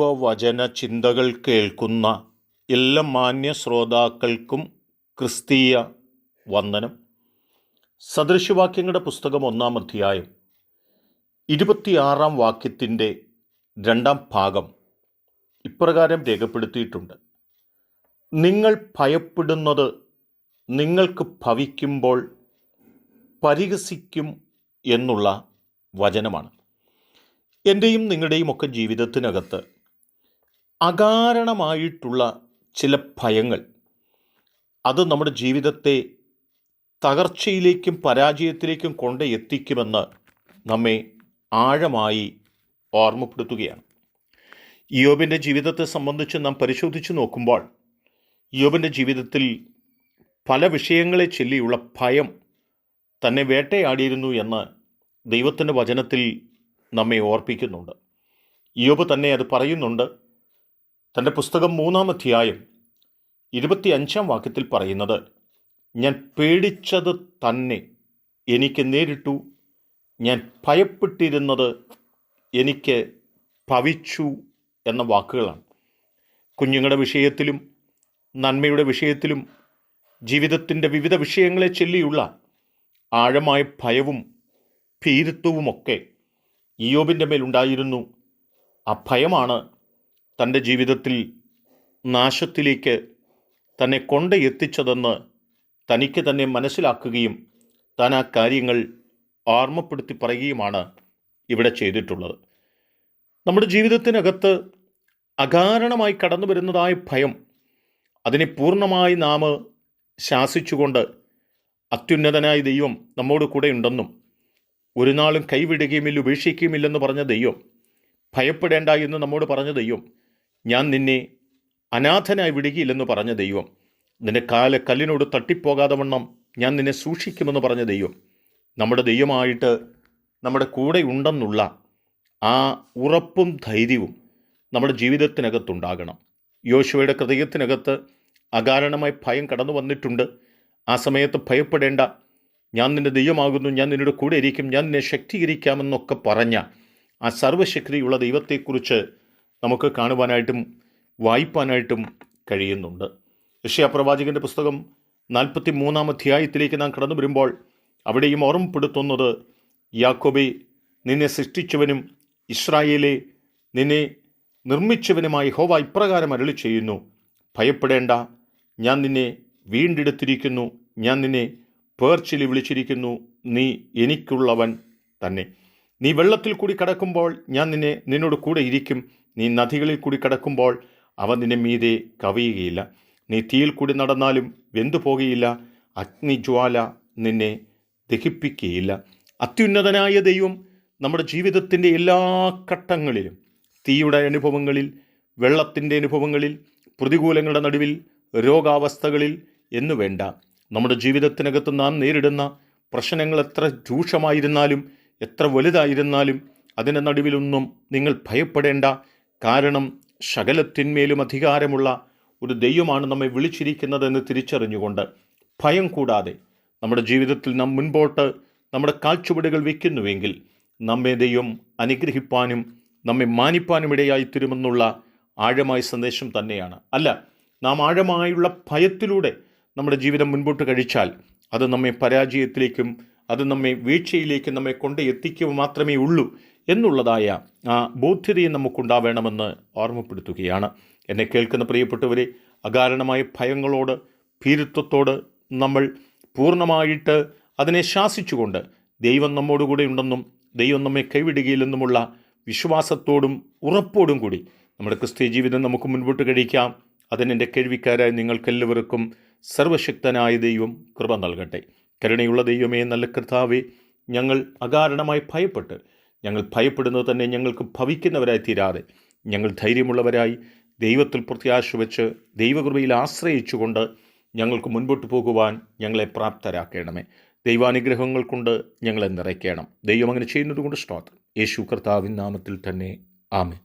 ദൈവവചന ചിന്തകൾ കേൾക്കുന്ന എല്ലാ മാന്യ ശ്രോതാക്കൾക്കും ക്രിസ്തീയ വന്ദനം. സദൃശവാക്യങ്ങളുടെ പുസ്തകം 1-ാം അധ്യായം 26-ാം വാക്യത്തിൻ്റെ 2-ാം ഭാഗം ഇപ്രകാരം രേഖപ്പെടുത്തിയിട്ടുണ്ട്: നിങ്ങൾ ഭയപ്പെടുന്നത് നിങ്ങൾക്ക് ഭവിക്കുമ്പോൾ പരിഹസിക്കും എന്നുള്ള വചനമാണ്. എൻ്റെയും നിങ്ങളുടെയും ഒക്കെ ജീവിതത്തിനകത്ത് അകാരണമായിട്ടുള്ള ചില ഭയങ്ങൾ, അത് നമ്മുടെ ജീവിതത്തെ തകർച്ചയിലേക്കും പരാജയത്തിലേക്കും കൊണ്ട് എത്തിക്കുമെന്ന് നമ്മെ ആഴമായി ഓർമ്മപ്പെടുത്തുകയാണ്. യോബിൻ്റെ ജീവിതത്തെ സംബന്ധിച്ച് നാം പരിശോധിച്ച് നോക്കുമ്പോൾ, യോബിൻ്റെ ജീവിതത്തിൽ പല വിഷയങ്ങളെ ചൊല്ലിയുള്ള ഭയം തന്നെ വേട്ടയാടിയിരുന്നു എന്ന് ദൈവത്തിൻ്റെ വചനത്തിൽ നമ്മെ ഓർപ്പിക്കുന്നുണ്ട്. യോബ് തന്നെ അത് പറയുന്നുണ്ട്. തൻ്റെ പുസ്തകം 3-ാം അധ്യായം 25-ാം വാക്യത്തിൽ പറയുന്നത്: ഞാൻ പേടിച്ചത് തന്നെ എനിക്ക് നേരിട്ടു, ഞാൻ ഭയപ്പെട്ടിരുന്നത് എനിക്ക് ഭവിച്ചു എന്ന വാക്കുകളാണ്. കുഞ്ഞുങ്ങളുടെ വിഷയത്തിലും നന്മയുടെ വിഷയത്തിലും ജീവിതത്തിൻ്റെ വിവിധ വിഷയങ്ങളെ ചൊല്ലിയുള്ള ആഴമായ ഭയവും ഭീരുത്വവുമൊക്കെ ഇയ്യോബിൻ്റെ മേലുണ്ടായിരുന്നു. ആ ഭയമാണ് തൻ്റെ ജീവിതത്തിൽ നാശത്തിലേക്ക് തന്നെ കൊണ്ട് എത്തിച്ചതെന്ന് തനിക്ക് തന്നെ മനസ്സിലാക്കുകയും താൻ ആ കാര്യങ്ങൾ ഓർമ്മപ്പെടുത്തി പറയുകയുമാണ് ഇവിടെ ചെയ്തിട്ടുള്ളത്. നമ്മുടെ ജീവിതത്തിനകത്ത് അകാരണമായി കടന്നു വരുന്നതായ ഭയം, അതിനെ പൂർണ്ണമായി നാം ശാസിച്ചുകൊണ്ട് അത്യുന്നതനായ ദൈവം നമ്മോട് കൂടെ ഉണ്ടെന്നും ഒരു നാളും കൈവിടുകയുമില്ല ഉപേക്ഷിക്കുകയുമില്ലെന്ന് പറഞ്ഞ ദൈവം, ഭയപ്പെടേണ്ട എന്ന് നമ്മോട് പറഞ്ഞ ദൈവം, ഞാൻ നിന്നെ അനാഥനായി വിടുകയില്ലെന്ന് പറഞ്ഞ ദൈവം, നിന്റെ കല്ലിനോട് തട്ടിപ്പോകാതെ വണ്ണം ഞാൻ നിന്നെ സൂക്ഷിക്കുമെന്ന് പറഞ്ഞ ദൈവം, നമ്മുടെ ദൈവമായിട്ട് നമ്മുടെ കൂടെ ഉണ്ടെന്നുള്ള ആ ഉറപ്പും ധൈര്യവും നമ്മുടെ ജീവിതത്തിനകത്തുണ്ടാകണം. യോശുവയുടെ ഹൃദയത്തിനകത്ത് അകാരണമായി ഭയം കടന്നു വന്നിട്ടുണ്ട്. ആ സമയത്ത് ഭയപ്പെടേണ്ട, ഞാൻ നിൻ്റെ ദൈവമാകുന്നു, ഞാൻ നിന്നോട് കൂടെ ഇരിക്കും, ഞാൻ നിന്നെ ശക്തീകരിക്കാമെന്നൊക്കെ പറഞ്ഞ ആ സർവ്വശക്തിയുള്ള ദൈവത്തെക്കുറിച്ച് നമുക്ക് കാണുവാനായിട്ടും വായിപ്പാനായിട്ടും കഴിയുന്നുണ്ട്. യെശയ്യാ പ്രവാചകൻ്റെ പുസ്തകം 43-ാം അധ്യായത്തിലേക്ക് നാം കടന്നു വരുമ്പോൾ അവിടെയും ഓർമ്മപ്പെടുത്തുന്നത്: യാക്കോബേ, നിന്നെ സൃഷ്ടിച്ചവനും ഇസ്രായേലേ, നിന്നെ നിർമ്മിച്ചവനുമായി യഹോവ ഇപ്രകാരം അരുളി ചെയ്യുന്നു: ഭയപ്പെടേണ്ട, ഞാൻ നിന്നെ വീണ്ടെടുത്തിരിക്കുന്നു, ഞാൻ നിന്നെ പേർച്ചിലി വിളിച്ചിരിക്കുന്നു, നീ എനിക്കുള്ളവൻ തന്നെ. നീ വെള്ളത്തിൽ കൂടി കടക്കുമ്പോൾ ഞാൻ നിന്നോട് കൂടെ ഇരിക്കും, നീ നദികളിൽ കൂടി കടക്കുമ്പോൾ അവ നിന്നെ മീതെ കവിയുകയില്ല. നീ തീയിൽ കൂടി നടന്നാലും വെന്തു പോകുകയില്ല, അഗ്നിജ്വാല നിന്നെ ദഹിപ്പിക്കുകയില്ല. അത്യുന്നതനായ ദൈവം നമ്മുടെ ജീവിതത്തിൻ്റെ എല്ലാ ഘട്ടങ്ങളിലും, തീയുടെ അനുഭവങ്ങളിൽ, വെള്ളത്തിൻ്റെ അനുഭവങ്ങളിൽ, പ്രതികൂലങ്ങളുടെ നടുവിൽ, രോഗാവസ്ഥകളിൽ എന്നു വേണ്ട നമ്മുടെ ജീവിതത്തിനകത്ത് നാം നേരിടുന്ന പ്രശ്നങ്ങൾ എത്ര രൂക്ഷമായിരുന്നാലും എത്ര വലുതായിരുന്നാലും അതിൻ്റെ നടുവിലൊന്നും നിങ്ങൾ ഭയപ്പെടേണ്ട. കാരണം സകലത്തിന്മേലും അധികാരമുള്ള ഒരു ദൈവമാണ് നമ്മെ വിളിച്ചിരിക്കുന്നതെന്ന് തിരിച്ചറിഞ്ഞുകൊണ്ട് ഭയം കൂടാതെ നമ്മുടെ ജീവിതത്തിൽ നാം മുൻപോട്ട് നമ്മുടെ കാൽച്ചുവടുകൾ വയ്ക്കുന്നുവെങ്കിൽ നമ്മെ ദൈവം അനുഗ്രഹിപ്പാനും നമ്മെ മാനിപ്പാനും ഇടയായിത്തീരുമെന്നുള്ള ആഴമായ സന്ദേശം തന്നെയാണ്. അല്ല, നാം ആഴമായുള്ള ഭയത്തിലൂടെ നമ്മുടെ ജീവിതം മുൻപോട്ട് കഴിച്ചാൽ അത് നമ്മെ പരാജയത്തിലേക്കും അത് നമ്മെ വീഴ്ചയിലേക്കും നമ്മെ കൊണ്ട് എത്തിക്കുക മാത്രമേ ഉള്ളൂ എന്നുള്ളതായ ആ ബോധ്യതയും നമുക്കുണ്ടാവേണമെന്ന് ഓർമ്മപ്പെടുത്തുകയാണ്. എന്നെ കേൾക്കുന്ന പ്രിയപ്പെട്ടവരെ, അകാരണമായ ഭയങ്ങളോട്, ഭീരുത്വത്തോട് നമ്മൾ പൂർണ്ണമായിട്ട് അതിനെ ശാസിച്ചുകൊണ്ട് ദൈവം നമ്മോടുകൂടെ ഉണ്ടെന്നും ദൈവം നമ്മെ കൈവിടുകയില്ലെന്നുമുള്ള വിശ്വാസത്തോടും ഉറപ്പോടും കൂടി നമ്മുടെ ക്രിസ്തീയ ജീവിതം നമുക്ക് മുൻപോട്ട് കഴിക്കാം. അതിനെൻ്റെ കേൾവിക്കാരായ നിങ്ങൾക്കെല്ലാവർക്കും സർവശക്തനായ ദൈവം കൃപ നൽകട്ടെ. കരുണയുള്ള ദൈവമേ, നല്ല കർത്താവേ, ഞങ്ങൾ അകാരണമായി ഞങ്ങൾ ഭയപ്പെടുന്നത് തന്നെ ഞങ്ങൾക്ക് ഭവിക്കുന്നവരായി തീരാതെ ഞങ്ങൾ ധൈര്യമുള്ളവരായി ദൈവത്തിൽ പ്രത്യാശ വെച്ച് ദൈവകൃപയിൽ ആശ്രയിച്ചുകൊണ്ട് ഞങ്ങൾക്ക് മുൻപോട്ട് പോകുവാൻ ഞങ്ങളെ പ്രാപ്തരാക്കണമേ. ദൈവാനുഗ്രഹങ്ങൾ കൊണ്ട് ഞങ്ങളെ നിറയ്ക്കണം. ദൈവം അങ്ങനെ ചെയ്യുന്നത് കൊണ്ട് സ്തോത്രം. യേശു കർത്താവിൻ നാമത്തിൽ തന്നെ ആമേൻ.